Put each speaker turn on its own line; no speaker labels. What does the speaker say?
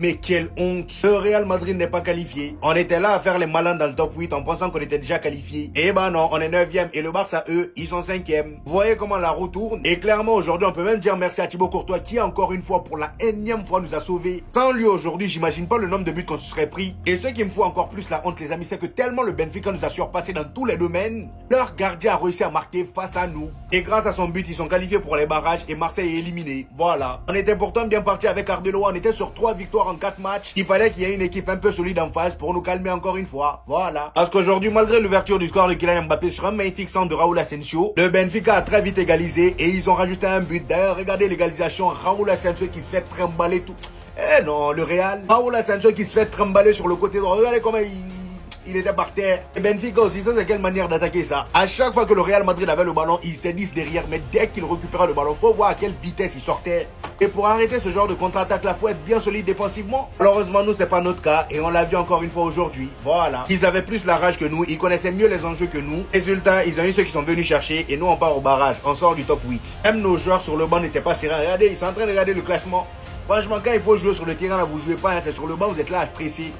Mais quelle honte! Le Real Madrid n'est pas qualifié. On était là à faire les malins dans le top 8 en pensant qu'on était déjà qualifié. Eh ben non, on est 9ème et le Barça, eux, ils sont 5ème. Vous voyez comment la roue tourne? Et clairement, aujourd'hui, on peut même dire merci à Thibaut Courtois qui, encore une fois, pour la énième fois, nous a sauvés. Sans lui, aujourd'hui, j'imagine pas le nombre de buts qu'on se serait pris. Et ce qui me fout encore plus la honte, les amis, c'est que tellement le Benfica nous a surpassé dans tous les domaines, leur gardien a réussi à marquer face à nous. Et grâce à son but, ils sont qualifiés pour les barrages et Marseille est éliminé. Voilà. On était pourtant bien parti avec Arbeloa, on était sur 3 victoires en 4 matchs. Il fallait qu'il y ait une équipe un peu solide en face pour nous calmer encore une fois. Voilà. Parce qu'aujourd'hui, malgré l'ouverture du score de Kylian Mbappé sur un magnifique centre de Raúl Asensio, le Benfica a très vite égalisé et ils ont rajouté un but. D'ailleurs, regardez l'égalisation, Raúl Asensio qui se fait trimballer tout. Eh non, le Real. Raúl Asensio qui se fait trimballer sur le côté droit. Regardez comment il était par terre. Et Benfica aussi, ça c'est quelle manière d'attaquer ça? À chaque fois que le Real Madrid avait le ballon, ils étaient 10 derrière. Mais dès qu'il récupérait le ballon, faut voir à quelle vitesse il sortait. Et pour arrêter ce genre de contre-attaque là, faut être bien solide défensivement. Malheureusement, nous c'est pas notre cas et on l'a vu encore une fois aujourd'hui. Voilà. Ils avaient plus la rage que nous, ils connaissaient mieux les enjeux que nous. Résultat, ils ont eu ceux qui sont venus chercher et nous on part au barrage. On sort du top 8. Même nos joueurs sur le banc n'étaient pas sereins. Regardez, ils sont en train de regarder le classement. Franchement, quand il faut jouer sur le terrain là, vous jouez pas, hein, c'est sur le banc, vous êtes là à stresser.